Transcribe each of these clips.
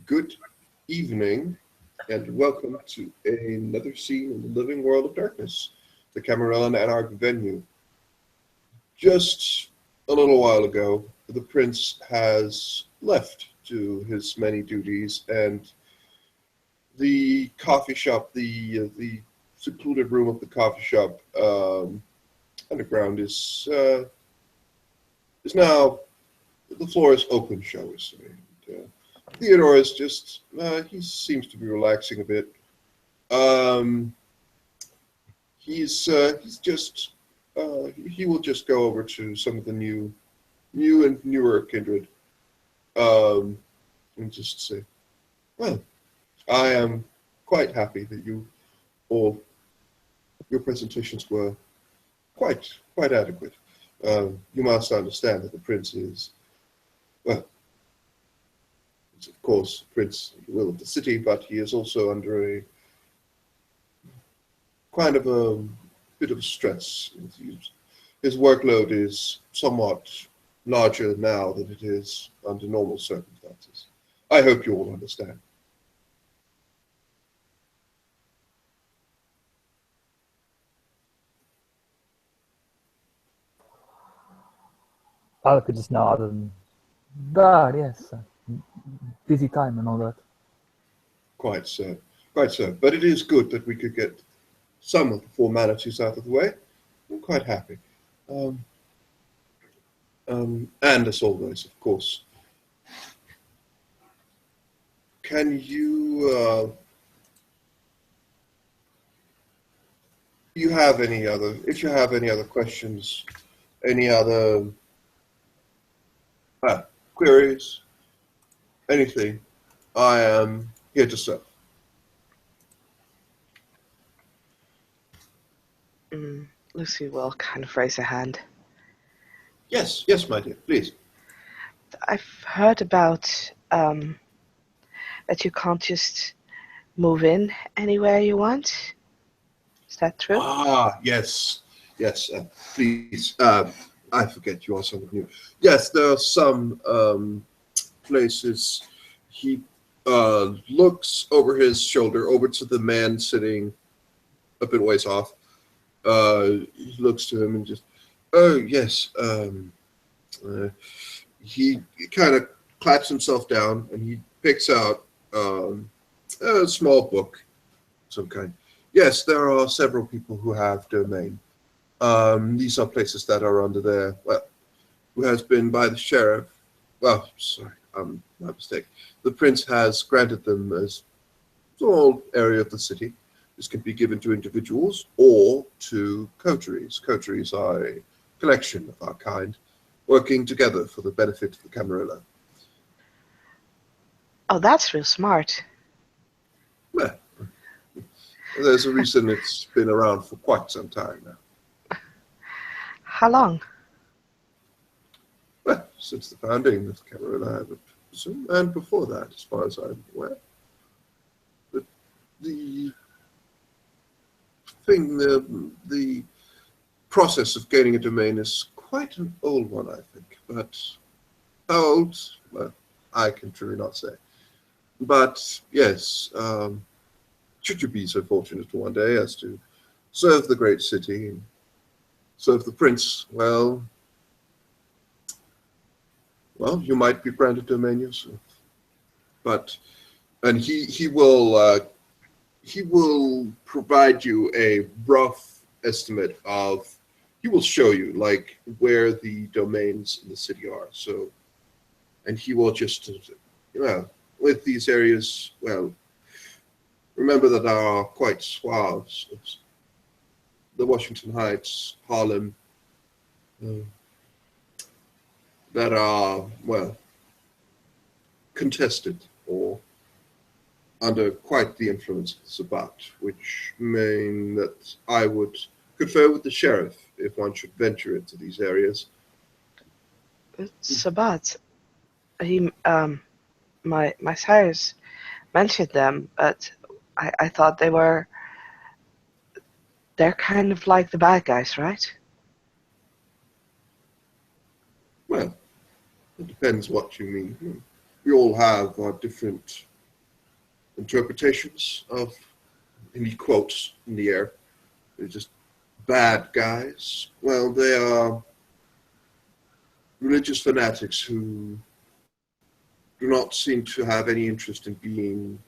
Good evening, and welcome to another scene in the living world of darkness, the Cameron Anarch venue. Just a little while ago, the prince has left to his many duties, and the coffee shop, the secluded room of the coffee shop underground is now the floor is open, shall we say. Theodore is just, he seems to be relaxing a bit. Um, he's just, he will just go over to some of the new and newer kindred, and just say, well, I am quite happy that all, your presentations were quite adequate. You must understand that the prince is, well, is of course prince of the will of the city, but he is also under a kind of a bit of stress. His workload is somewhat larger now than it is under normal circumstances. I hope you all understand. Alka just nodded and, yes, busy time and all that. Quite so, quite so. But it is good that we could get some of the formalities out of the way. I'm quite happy. Um, and as always, of course, can you have any other, if you have any other questions, any other queries, anything, I am here to serve. Lucy will kind of raise her hand. Yes, yes, my dear, please. I've heard about that you can't just move in anywhere you want. Is that true? Ah, yes, yes, please. I forget you are someone new. Yes, there are some places. He looks over his shoulder, over to the man sitting a bit ways off. He looks to him and just, oh, yes. He kind of claps himself down and he picks out a small book of some kind. Yes, there are several people who have domain. These are places that are under there, well, who has been by the sheriff. Well, sorry, my mistake. The prince has granted them as a small area of the city. This can be given to individuals or to coteries. Coteries are a collection of our kind, working together for the benefit of the Camarilla. Oh, that's real smart. Well, there's a reason it's been around for quite some time now. How long? Well, since the founding of Camarilla, I would presume, and before that, as far as I'm aware. But the thing, the process of gaining a domain is quite an old one, I think. But how old? Well, I can truly not say. But yes, should you be so fortunate one day as to serve the great city and serve the prince, well, you might be granted domain yourself. But, and he will provide you a rough estimate of, he will show you like where the domains in the city are. So, and he will just, with these areas, well, remember that there are quite swaths of the Washington Heights, Harlem, that are, well, contested or under quite the influence of the Sabbat, which mean that I would confer with the sheriff if one should venture into these areas. Sabbat. He, my sires mentioned them, but I thought they're kind of like the bad guys, right? Well, it depends what you mean. We all have our different interpretations of, and he quotes in the air, they're just bad guys. Well, they are religious fanatics who do not seem to have any interest in being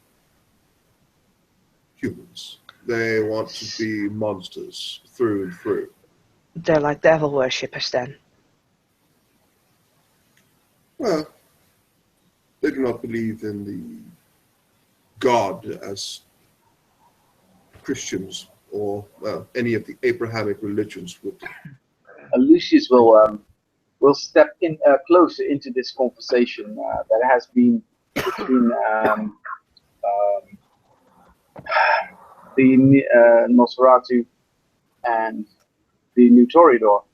humans. They want to be monsters through and through. They're like devil worshippers then. Well, they do not believe in the God as Christians or any of the Abrahamic religions would. Lucius will step in closer into this conversation that has been between the Nosferatu and the new Toreador.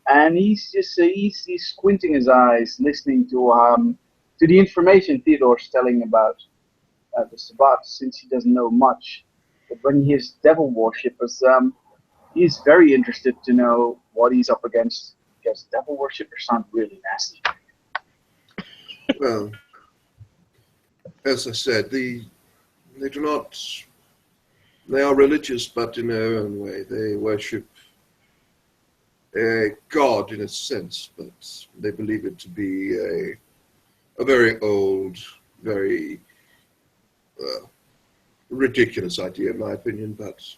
And he's just he's squinting his eyes, listening to the information Theodore's telling about the Sabbat, since he doesn't know much. But when he hears devil worshippers, he's very interested to know what he's up against, because devil worshippers sound really nasty. Well, as I said, they do not. They are religious, but in their own way. They worship a god in a sense, but they believe it to be a very old, very ridiculous idea, in my opinion. But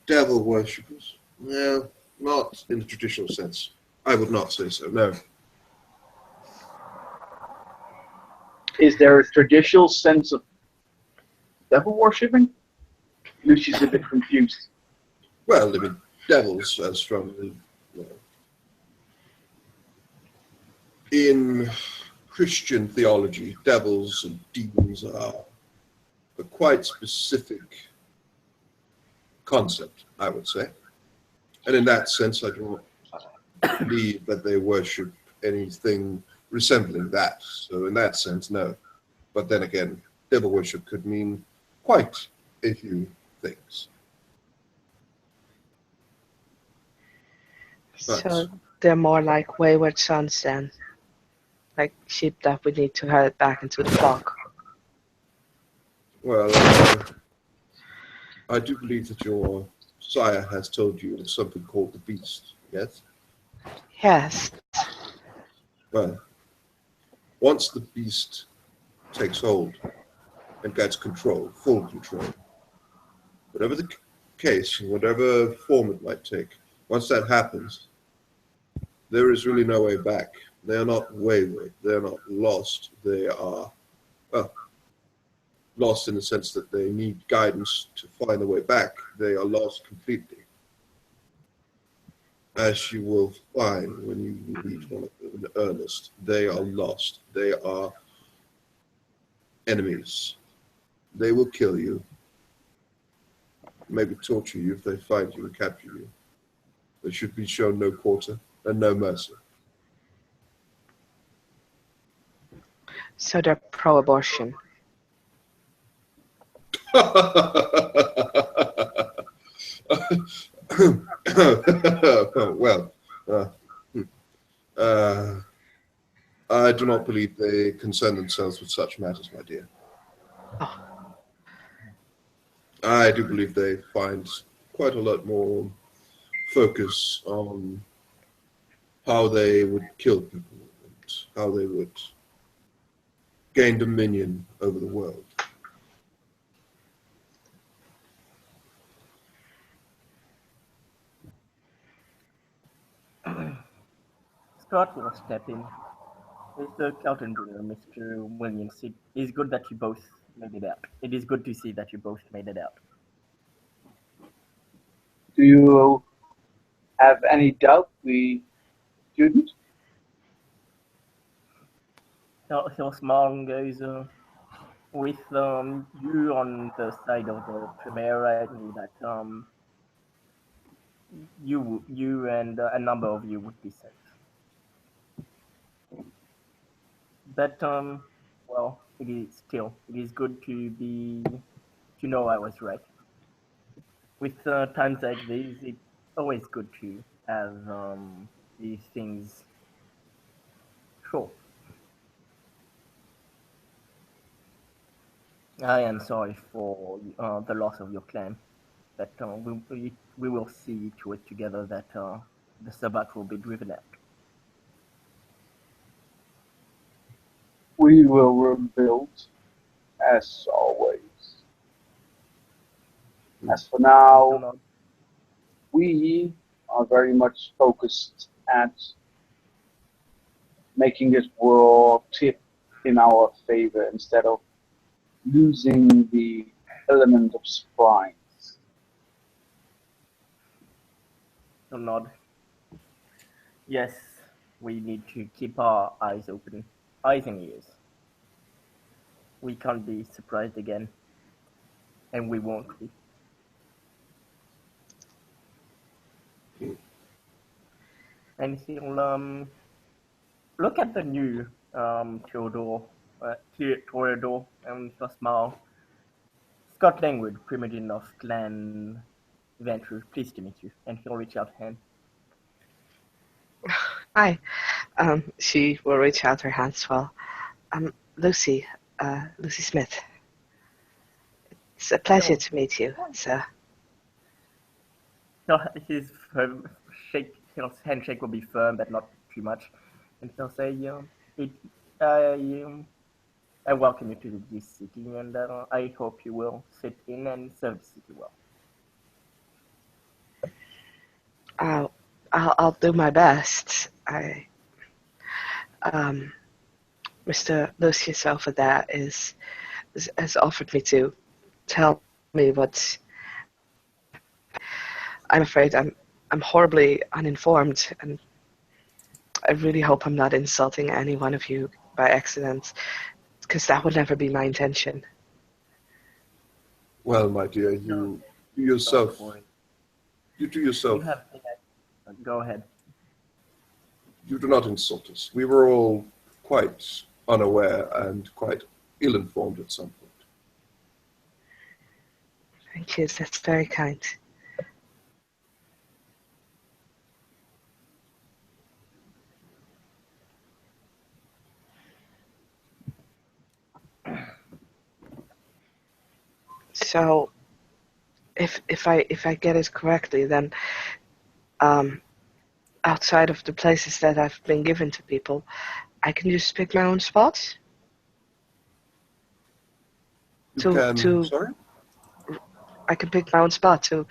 devil worshippers, no, not in the traditional sense. I would not say so. No. Is there a traditional sense of devil worshipping? Lucius is a bit confused. Well, I mean, devils, as from the, in Christian theology, devils and demons are a quite specific concept, I would say. And in that sense, I do not believe that they worship anything resembling that. So in that sense, no. But then again, devil worship could mean quite a few things. But, So they're more like wayward sons then. Like sheep that we need to head back into the flock. well, I do believe that your sire has told you of something called the beast, yes? Yes. Well, once the beast takes hold and gets control, full control, whatever the case, whatever form it might take, once that happens, there is really no way back. They are not wayward. They are not lost. They are, well, lost in the sense that they need guidance to find the way back. They are lost completely. As you will find when you meet one of them in earnest, they are lost. They are enemies. They will kill you, maybe torture you if they find you and capture you. They should be shown no quarter and no mercy. So they're pro-abortion. Well, I do not believe they concern themselves with such matters, my dear. Oh. I do believe they find quite a lot more focus on how they would kill people and how they would gain dominion over the world. Scott will step in. Mr. Kaltenbrunner, Mr. Williams, it is good that you both made it out. It is good to see that you both made it out. Do you have any doubt we shouldn't? He'll smile and goes, with you on the side of the Primera, I knew that you and a number of you would be safe. But well, it is good to know I was right. With times like these, it's always good to have these things. Sure. I am sorry for the loss of your clan, but we will see to it together that the Sabbat will be driven out. We will rebuild, as always. As for now, Donald, we are very much focused at making this world tip in our favor instead of losing the element of surprise. Donald, yes, we need to keep our eyes open, eyes and ears. We can't be surprised again, and we won't be. And he'll look at the new Theodore, and he'll smile. Scott Langwood, Primogen of Clan Venture, pleased to meet you. And he'll reach out hand. Hi. She will reach out her hand as well. Lucy Smith. It's a pleasure to meet you, sir. His handshake will be firm, but not too much. And he'll say, I welcome you to this city, and I hope you will fit in and serve the city well. I'll do my best. Mr. Lucius over there has offered me to tell me what. I'm afraid I'm horribly uninformed, and I really hope I'm not insulting any one of you by accident, because that would never be my intention. Well, my dear, you do yourself. You do yourself. Go ahead. You do not insult us. We were all quite unaware and quite ill-informed at some point. Thank you. That's very kind. So, if I get it correctly, then outside of the places that I've been given to people, I can just pick my own spots. Sorry? I can pick my own spot to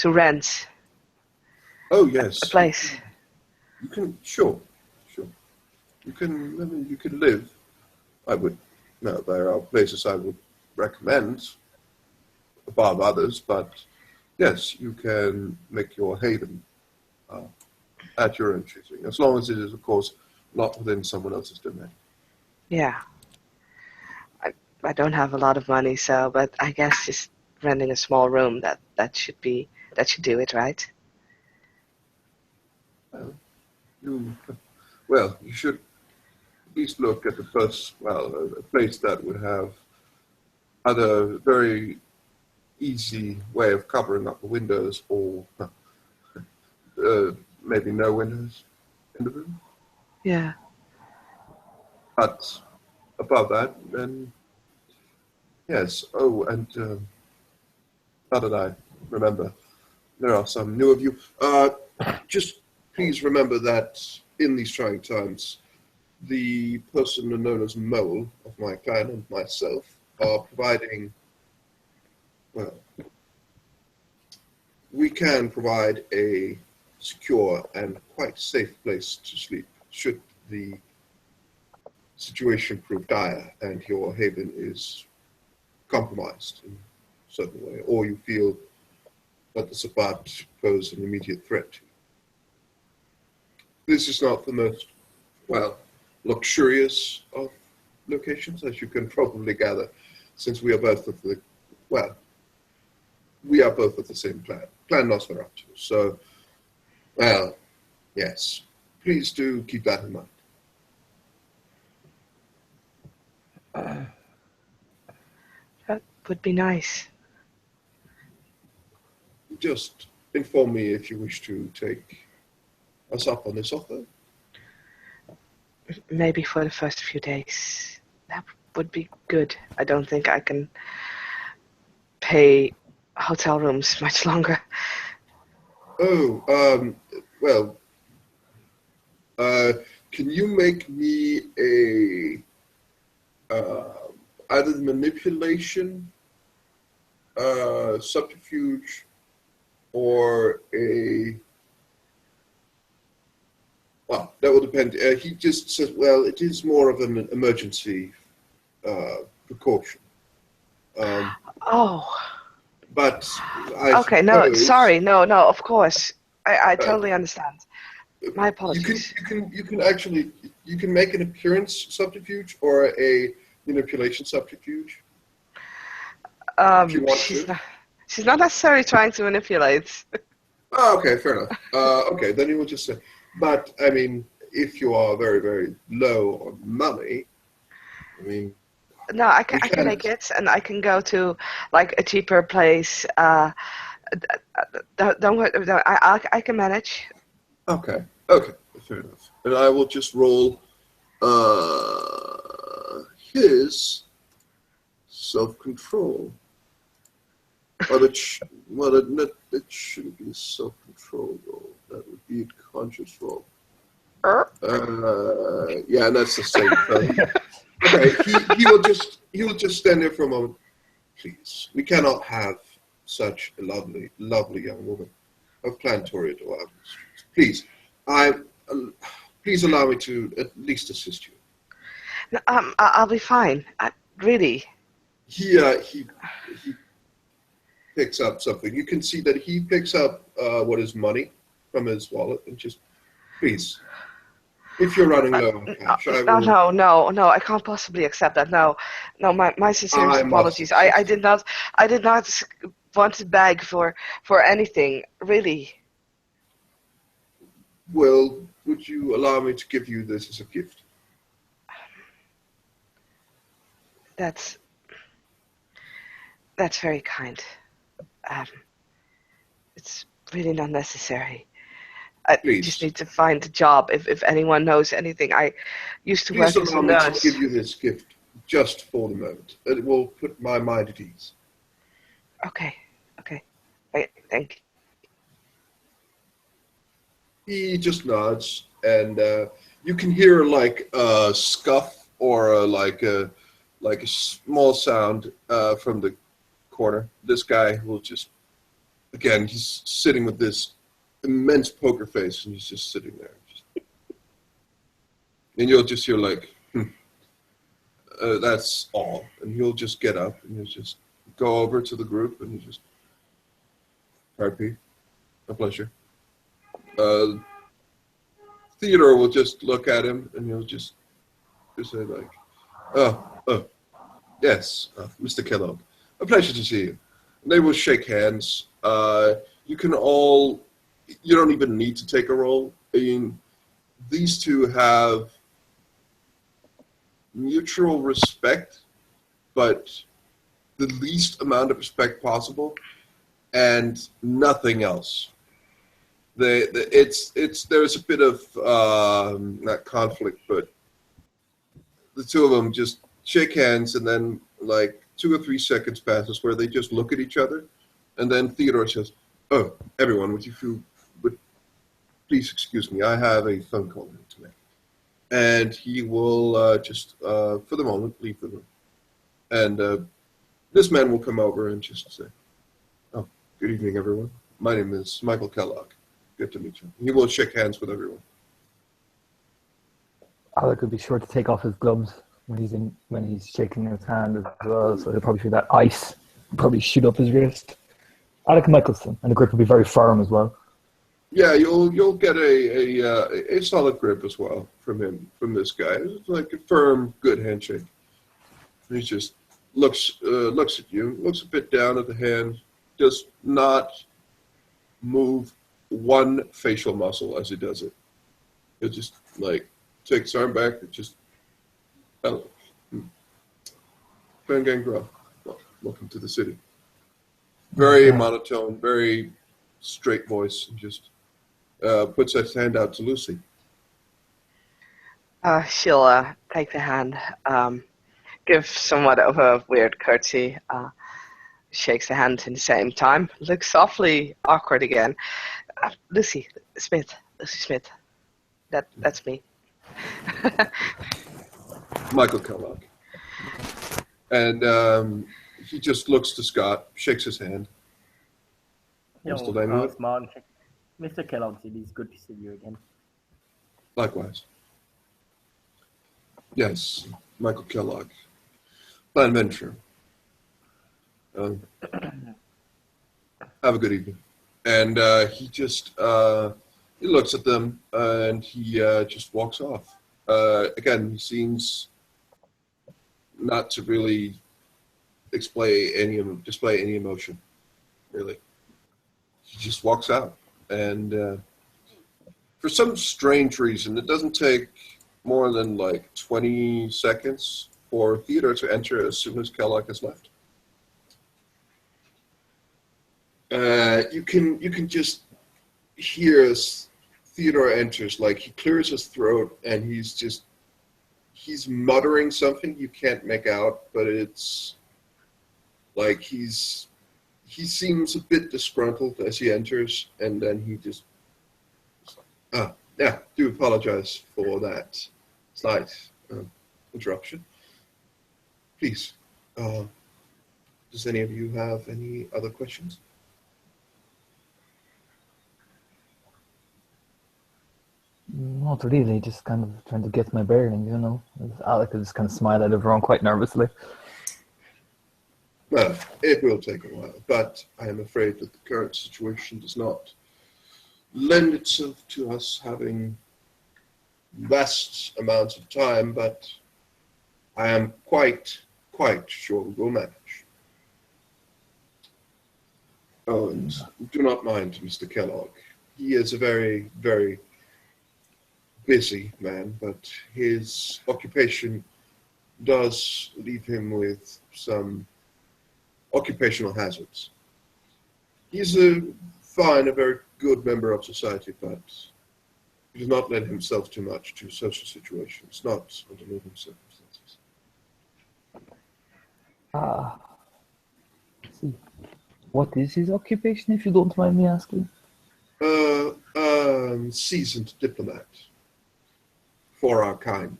rent. Oh yes. A place. You can sure. You can live. There are places I would recommend above others, but yes, you can make your haven at your own choosing, as long as it is, of course, not within someone else's domain. Yeah. I don't have a lot of money, but I guess just renting a small room that should do it, right? You should at least look at a place that would have either very easy way of covering up the windows or maybe no windows in the room. Yeah. But above that, then yes. Oh, and now that I remember, there are some new of you. Just please remember that in these trying times, the person known as Mole of my clan and myself are providing. Well, we can provide a secure and quite safe place to sleep should the situation prove dire and your haven is compromised in a certain way, or you feel that the Sabbat pose an immediate threat to you. This is not the most, luxurious of locations, as you can probably gather, since we are both of the same clan Nosferatu. So, yes, please do keep that in mind. That would be nice. Just inform me if you wish to take us up on this offer. Maybe for the first few days. would be good. I don't think I can pay hotel rooms much longer. Oh, well, can you make me a either manipulation, subterfuge, or a... Well, that will depend. He just says, well, it is more of an emergency precaution. Oh, But I okay. No, suppose sorry. No, of course. I totally understand. My apologies. you can actually you can make an appearance subterfuge or a manipulation subterfuge if you want to. She's not necessarily trying to manipulate. Oh, okay, fair enough. Okay, then you will just say. But I mean, if you are very, very low on money, I mean. No, I can make it, and I can go to like a cheaper place. Don't worry. I can manage. Okay, fair enough. And I will just roll his self-control. But it shouldn't be a self-control roll. That would be a conscious roll. Yeah, and that's the same thing. Okay, he will just stand there for a moment. Please, we cannot have such a lovely young woman of Plantoria Dwarf. Please, please allow me to at least assist you. No, I'll be fine. Really. He picks up something. You can see that he picks up what is money from his wallet and just, please, if you're running low on cash, I will... No, I can't possibly accept that. No, my sincerest apologies. I did not want to beg for anything, really. Well, would you allow me to give you this as a gift? That's very kind. It's really not necessary. I just need to find a job. If anyone knows anything, I used to work as a nurse. Please allow me to give you this gift just for the moment. It will put my mind at ease. Okay. Thank you. He just nods, and you can hear like a scuff or like a small sound from the corner. This guy will just, again, he's sitting with this immense poker face, and he's just sitting there. And you'll just hear like, that's all. And he'll just get up, and he'll just go over to the group, and he'll just, RP, a pleasure. Theodore will just look at him, and he'll just say like, oh, yes, Mr. Kellogg, a pleasure to see you. And they will shake hands. You don't even need to take a roll. I mean, these two have mutual respect, but the least amount of respect possible, and nothing else. There's a bit of not conflict, but the two of them just shake hands, and then like 2 or 3 seconds passes where they just look at each other, and then Theodore says, "Oh, everyone, would please excuse me? I have a phone call to make." And he will just, for the moment, leave the room. And this man will come over and just say, "Oh, good evening, everyone. My name is Michael Kellogg. Good to meet you." He will shake hands with everyone. Alec would be sure to take off his gloves when he's shaking his hand as well, so he'll probably feel that ice probably shoot up his wrist. Alec Michelson, and the grip will be very firm as well. Yeah, you'll get a solid grip as well from this guy. It's like a firm, good handshake. And he just looks at you, looks a bit down at the hand, does not move one facial muscle as he does it. He'll just like take his arm back and just, hello. Van Gangrel, welcome to the city. Very monotone, very straight voice, and just puts his hand out to Lucy. She'll take the hand. give somewhat of a weird curtsy. Shakes the hand in the same time. Looks awfully awkward again. Lucy Smith. Lucy Smith. That's me. Michael Kellogg. And he just looks to Scott, shakes his hand. What's the name of it? Smile and check. Mr. Kellogg, it is good to see you again. Likewise. Yes, Michael Kellogg. Plan Venture. Have a good evening. And he just he looks at them and he just walks off. Again, he seems not to really display any emotion, really. He just walks out, and for some strange reason, it doesn't take more than like 20 seconds for Theodore to enter as soon as Kellogg has left. You can just hear as Theodore enters, like he clears his throat and he's muttering something you can't make out, but it's like he seems a bit disgruntled as he enters, and then he just do apologize for that slight interruption. Please, does any of you have any other questions? Not really, just kind of trying to get my bearings, you know. Alec just kind of smiled at everyone quite nervously. Well, it will take a while, but I am afraid that the current situation does not lend itself to us having vast amounts of time, but I am quite sure we will manage. Oh, and do not mind Mr. Kellogg. He is a very, very busy man, but his occupation does leave him with some occupational hazards. He's a very good member of society, but he does not lend himself too much to social situations, not under living circumstances. See. What is his occupation, if you don't mind me asking? Seasoned diplomat for our kind.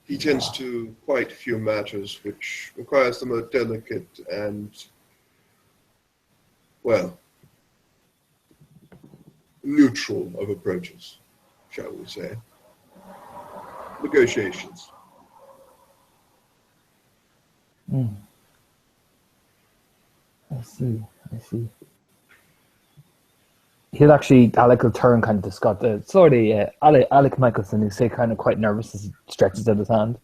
He tends to quite a few matters which requires the most delicate and, well, neutral of approaches, shall we say. Negotiations. I see. Alec will turn kind of to Scott. Alec Michelson, who's say kind of quite nervous as he stretches out his hand.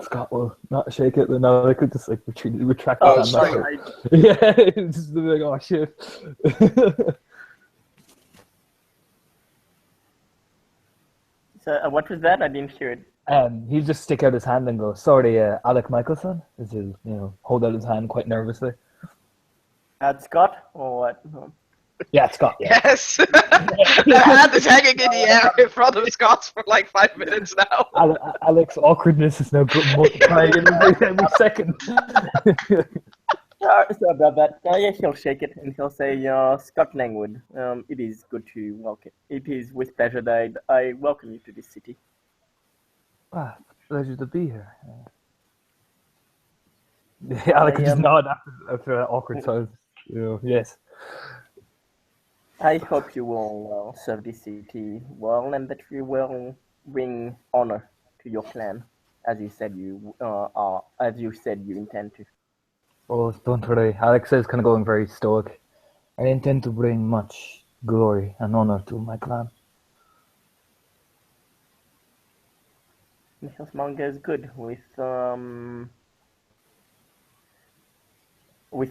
Scott will not shake it, then Alec would just like retract the hand. sorry. Yeah, it's just like, oh shit. So what was that? I didn't hear it. He'll just stick out his hand and go, sorry, Alec Michelson? As he'll, hold out his hand quite nervously. At Scott or what? Yeah, it's Scott. Yeah. Yes. The hand is hanging in the air in front of Scott for like 5 minutes now. Alec's awkwardness is now multiplying every second. Sorry about that. Yes, he'll shake it and he'll say, Scott Langwood, it is good to welcome. It is with pleasure that I welcome you to this city. Pleasure to be here. Alec just nod after that awkward silence. Yes. I hope you will serve this city well, and that you will bring honor to your clan, as you said you intend to. Oh, don't worry. Alex is kind of going very stoic. I intend to bring much glory and honor to my clan. This manga is good with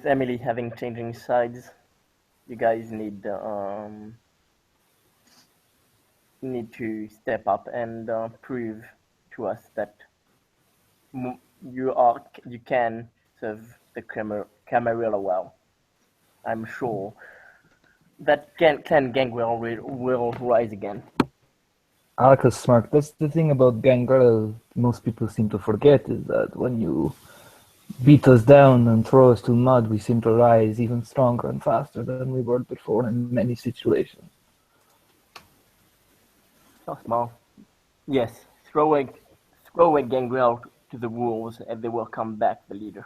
Emily having changing sides. You guys need to step up and prove to us that you can serve the Camarilla well. I'm sure that Clan Gangrel will rise again. Alka smirked. That's the thing about Gangrel most people seem to forget is that when you beat us down and throw us to mud, we seem to rise even stronger and faster than we were before in many situations. So small. Yes, throw a Gangrel to the wolves and they will come back the leader.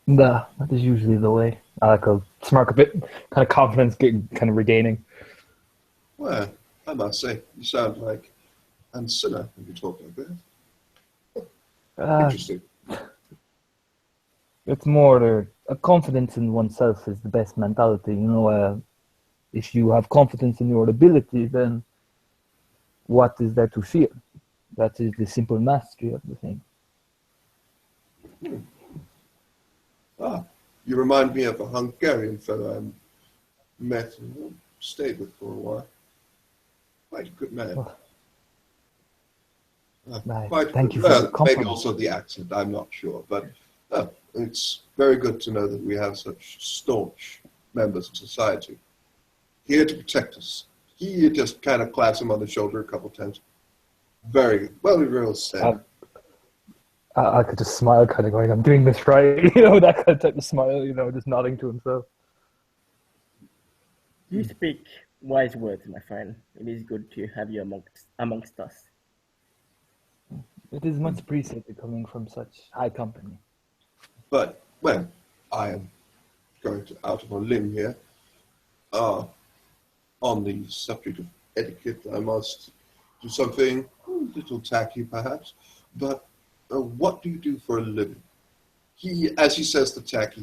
That is usually the way. Alka smirk a bit, kind of confidence kind of regaining. Well, I must say, you sound like Ancilla when you talk like that. Interesting. It's more a confidence in oneself is the best mentality. If you have confidence in your ability, then what is there to fear? That is the simple mastery of the thing. You remind me of a Hungarian fellow I met and stayed with for a while. Quite a good man. Thank you for the compliment. Maybe also the accent, I'm not sure. But it's very good to know that we have such staunch members of society here to protect us. He just kind of claps him on the shoulder a couple times. Very good. Well, real sad. I could just smile, kind of going, I'm doing this right. That kind of type of smile, just nodding to himself. You speak wise words, my friend. It is good to have you amongst us. It is much appreciated coming from such high company. But, well, I am going out of a limb here. On the subject of etiquette, I must do something a little tacky, perhaps. But what do you do for a living? As he says the tacky,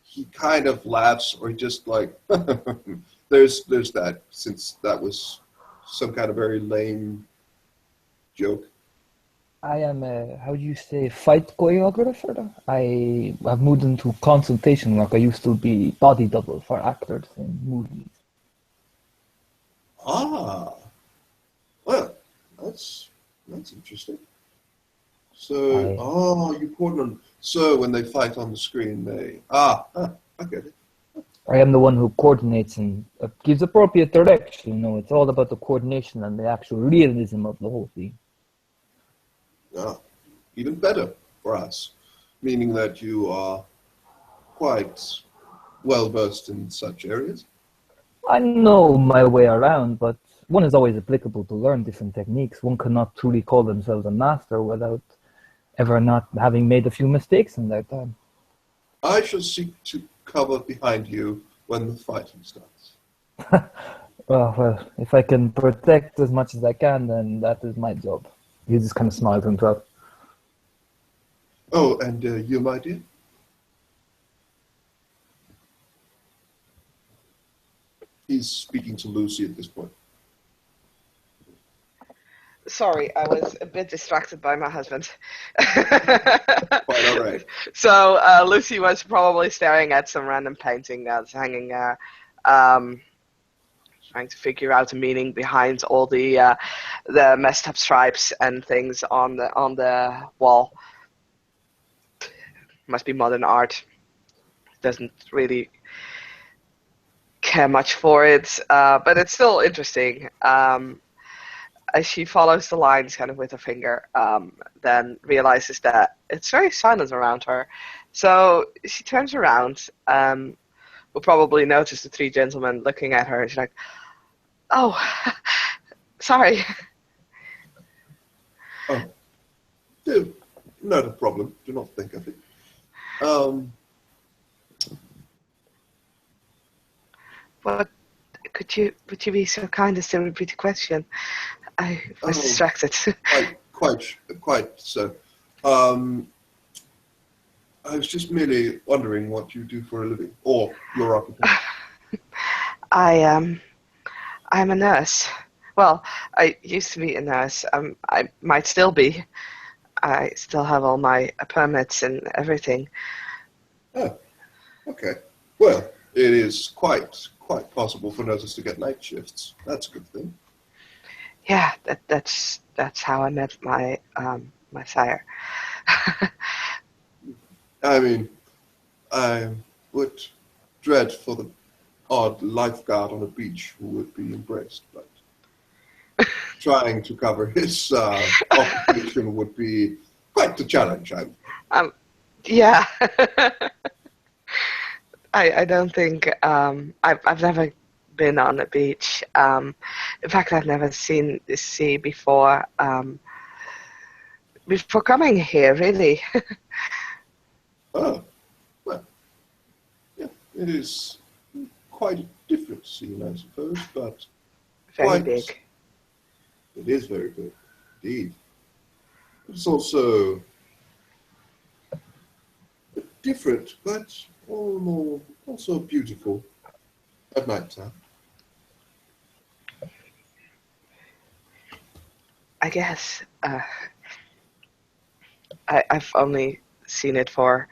he kind of laughs, or he just like, there's that, since that was some kind of very lame joke. I am how do you say, fight choreographer? I have moved into consultation work. I used to be body double for actors in movies. Well, that's interesting. So, you put on. So when they fight on the screen, I get it. I am the one who coordinates and gives appropriate direction. It's all about the coordination and the actual realism of the whole thing. Even better for us, meaning that you are quite well versed in such areas. I know my way around, but one is always applicable to learn different techniques. One cannot truly call themselves a master without ever not having made a few mistakes in their time. I shall seek to cover behind you when the fighting starts. Well, if I can protect as much as I can, then that is my job. He just kind of smiled to himself. Oh, and you, my dear? He's speaking to Lucy at this point. Sorry, I was a bit distracted by my husband. Quite all right. So Lucy was probably staring at some random painting that's hanging there, trying to figure out the meaning behind all the messed up stripes and things on the wall. Must be modern art. Doesn't really care much for it, but it's still interesting. As she follows the lines kind of with her finger, then realizes that it's very silent around her. So she turns around, will probably notice the three gentlemen looking at her. She's like, oh, sorry. Oh, not a problem. Do not think of it. What, would you be so kind as to repeat the question? I was distracted. Quite so. I was just merely wondering what you do for a living, or your occupation. I'm a nurse. Well, I used to be a nurse. I might still be. I still have all my permits and everything. Oh, okay. Well, it is quite possible for nurses to get night shifts. That's a good thing. Yeah, that's how I met my my sire. I mean, I would dread for the odd lifeguard on a beach who would be embraced, but trying to cover his occupation would be quite the challenge. Yeah. I don't think I've never been on a beach. In fact, I've never seen the sea before. Before coming here, really. Oh, well, yeah, it is quite a different scene, I suppose, but Very quite, big. it is very good, indeed. It's also different, but all in all, also beautiful at night time. I guess I've only seen it for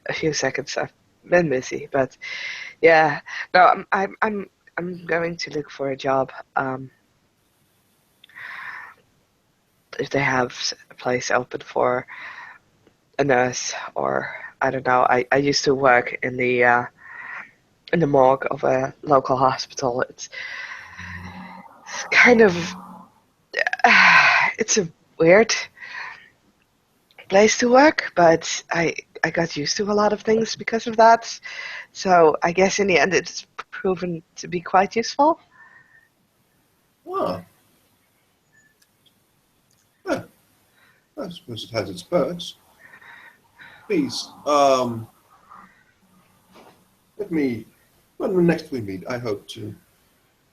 a few seconds. I've been busy, but yeah. No, I'm going to look for a job. If they have a place open for a nurse, or I don't know. I used to work in the morgue of a local hospital. It's kind of it's a weird place to work, but I got used to a lot of things because of that. So I guess in the end, it's proven to be quite useful. Ah, well, I suppose it has its perks. Please, let me, when next we meet, I hope to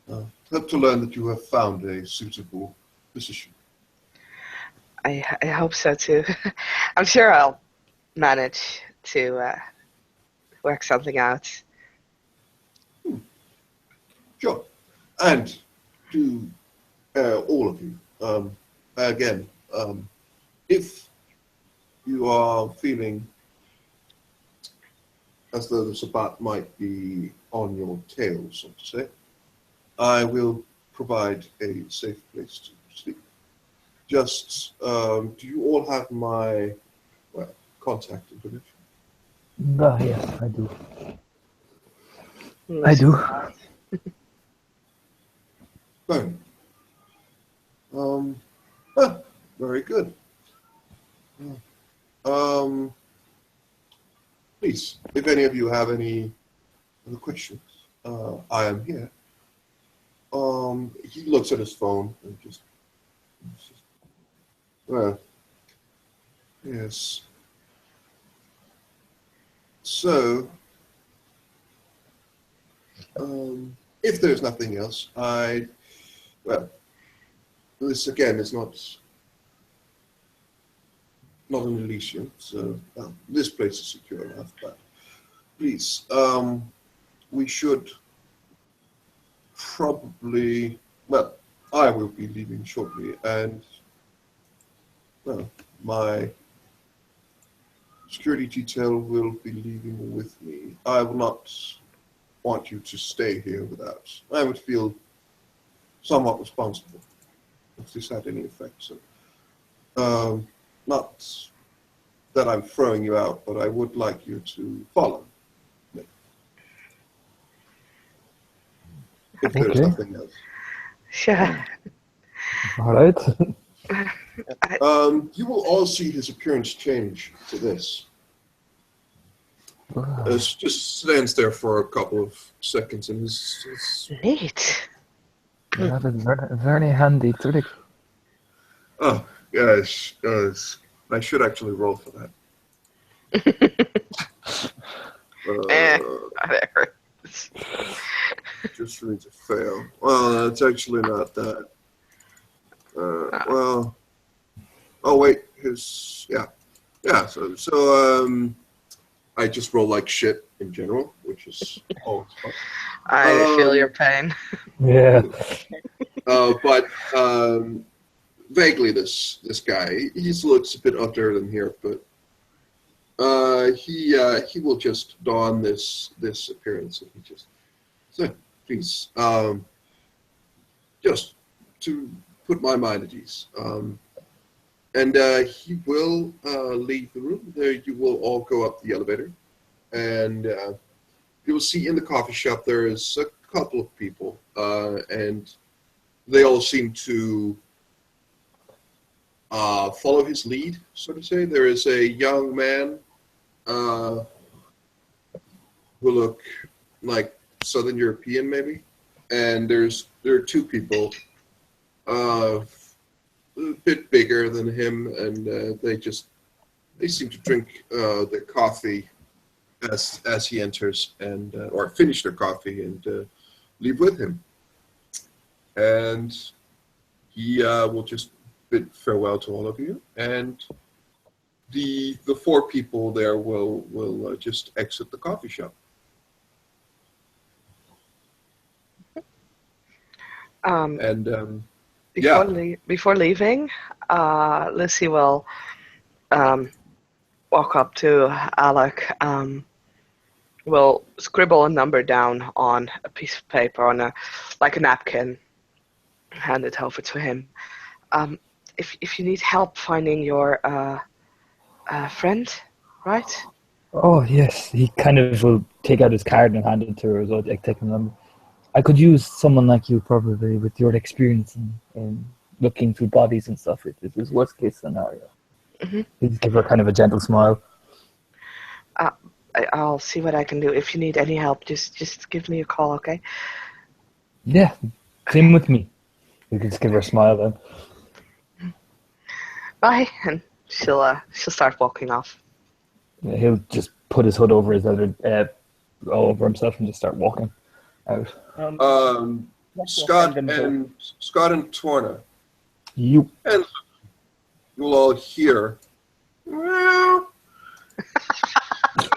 learn that you have found a suitable position. I hope so too. I'm sure I'll manage to work something out. Sure. And to all of you, again, if you are feeling as though the Sabbat might be on your tail, so to say, I will provide a safe place to sleep. Just, do you all have my, well, contact information? Yes, I do. I do. Fine. Ah, very good. Please, if any of you have any other questions, I am here. He looks at his phone and just well, yes. So, if there's nothing else, well, this again is not an Elysium, so this place is secure enough, but please, we should probably, well, I will be leaving shortly, and, well, my security detail will be leaving with me. I will not want you to stay here without. I would feel somewhat responsible if this had any effect. So, not that I'm throwing you out, but I would like you to follow me. If there's Okay. nothing else. Sure. All right. You will all see his appearance change to this. It just stands there for a couple of seconds, and his Neat. Yeah, that's very, very handy trick. oh yes, I should actually roll for that. Whatever. Just for me to fail. Well, it's actually not that. Well, oh wait, yeah. So I just roll like shit in general, which is always fun. I feel your pain. Yeah. But vaguely, this guy, he just looks a bit uglier than here, but he will just don this appearance, and he just so please just to put my mind at ease. And he will leave the room. There, you will all go up the elevator, and you will see in the coffee shop there is a couple of people, and they all seem to follow his lead, so to say. There is a young man who look like Southern European, maybe, and there are two people, a bit bigger than him, and they seem to drink their coffee as he enters, and or finish their coffee and leave with him, and he will just bid farewell to all of you, and the four people there will just exit the coffee shop. And Before leaving, Lucy will walk up to Alec. Will scribble a number down on a piece of paper on a napkin, hand it over to him. If you need help finding your friend, right? Oh yes, he kind of will take out his card and hand it to her as well. Take the number. I could use someone like you probably with your experience in looking through bodies and stuff. If this is worst case scenario. Mm-hmm. He'd give her kind of a gentle smile. I'll see what I can do. If you need any help, just give me a call, okay? Yeah, same with me. You could just give her a smile then. Bye, and she'll start walking off. Yeah, he'll just put his hood over his other all over himself and just start walking out. Scott and Torna. You. And you'll all hear.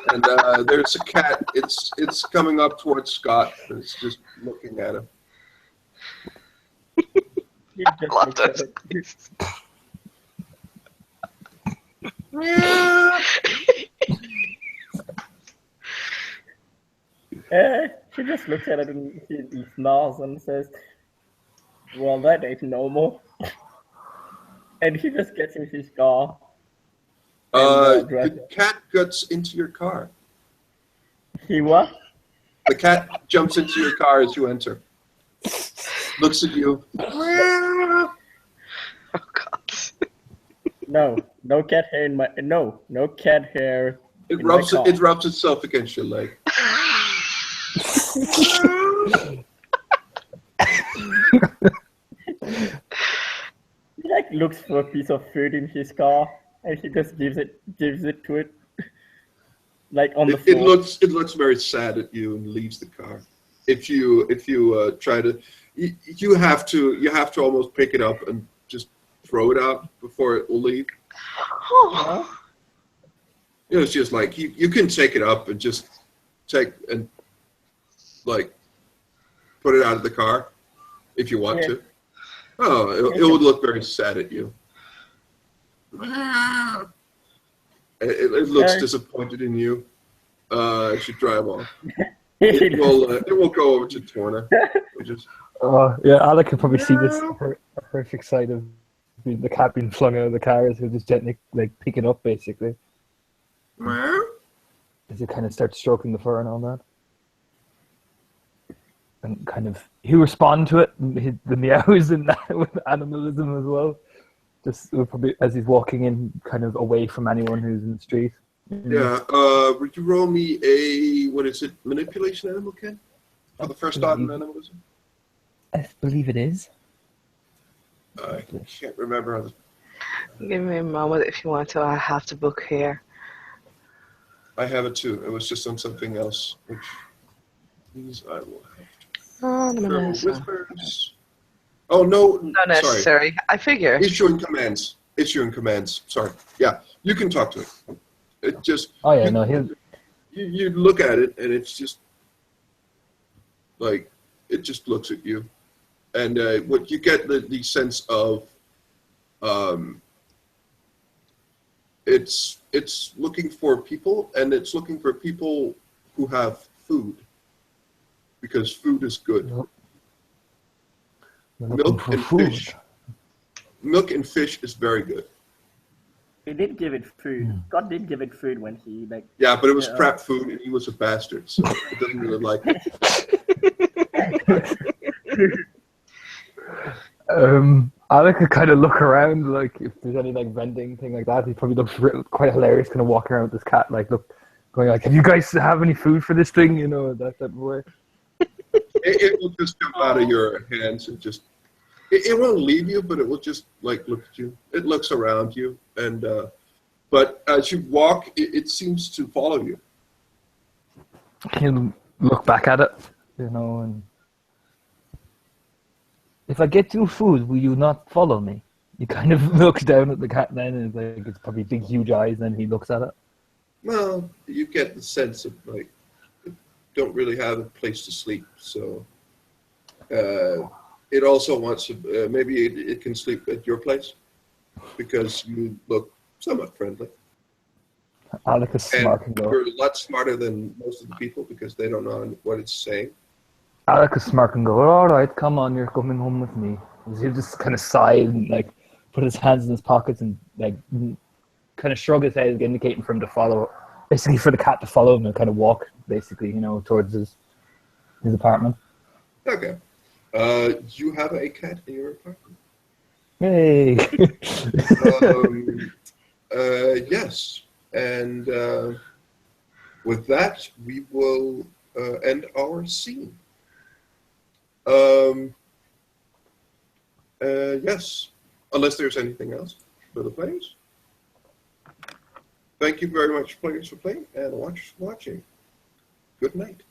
And there's a cat. It's coming up towards Scott. And it's just looking at him. I love those. She just looks at it and she snarls and says, "Well, that ain't normal." And he just gets in his car. The cat gets into your car. He what? The cat jumps into your car as you enter. Looks at you. Oh God. No cat hair in my no cat hair. It rubs itself against your leg. He looks for a piece of food in his car and he just gives it to it. On the floor. It looks very sad at you and leaves the car. If you try to, you have to almost pick it up and just throw it out before it will leave. Oh. It's just like you can take it up and just put it out of the car if you want to. Oh, it would look very sad at you. It looks disappointed in you. As you drive off. It will go over to Torna. Yeah, Alec could probably see this horrific sight of the cat being flung out of the car as he'll just gently pick it up basically. As he kind of starts stroking the fur and all that. And kind of he'll respond to it, the meows and that with animalism as well. Just probably as he's walking in, kind of away from anyone who's in the street. Yeah. Would you roll me a manipulation animal, Ken? For the first dot in animalism? I believe it is. I can't remember. Give me a moment if you want to. I have the book here. I have it too. It was just on something else, which means I will have to. Whispers. Oh no! Not necessary. Sorry. I figure. Issuing commands. Sorry. Yeah, you can talk to it. It just. Oh yeah, You look at it and it's just it just looks at you, and what you get the sense of, it's looking for people, and it's looking for people who have food, because food is good. Yep. Milk and fish. Milk and fish is very good. He did give it food. God did give it food when he like. Yeah, but it was Yeah. crap food, and he was a bastard, so it doesn't really like it. Alec could kind of look around, like if there's any like vending thing like that. He probably looks quite hilarious, kind of walking around with this cat, like going like, "Have you guys have any food for this thing?" You know, that type of way. It will just jump out of your hands and just. It won't leave you, but it will just like look at you. It looks around you, and but as you walk, it seems to follow you. He'll look back at it, you know, and if I get you food, will you not follow me? He kind of looks down at the cat then, and like it's probably big, huge eyes. Then he looks at it. Well, you get the sense of like it don't really have a place to sleep, so it also wants to. Maybe it can sleep at your place because you look somewhat friendly. Alec is smart and go. You're a lot smarter than most of the people because they don't know what it's saying. Alec is smart and go. All right, come on, you're coming home with me. He'll just kind of sigh and like put his hands in his pockets and like kind of shrug his head, indicating for him to follow. Basically, for the cat to follow him and kind of walk, basically, you know, towards his apartment. Okay. You have a cat in your apartment. Hey. Yes, and with that, we will end our scene. Yes, unless there's anything else for the players. Thank you very much, players, for playing, and watchers for watching. Good night.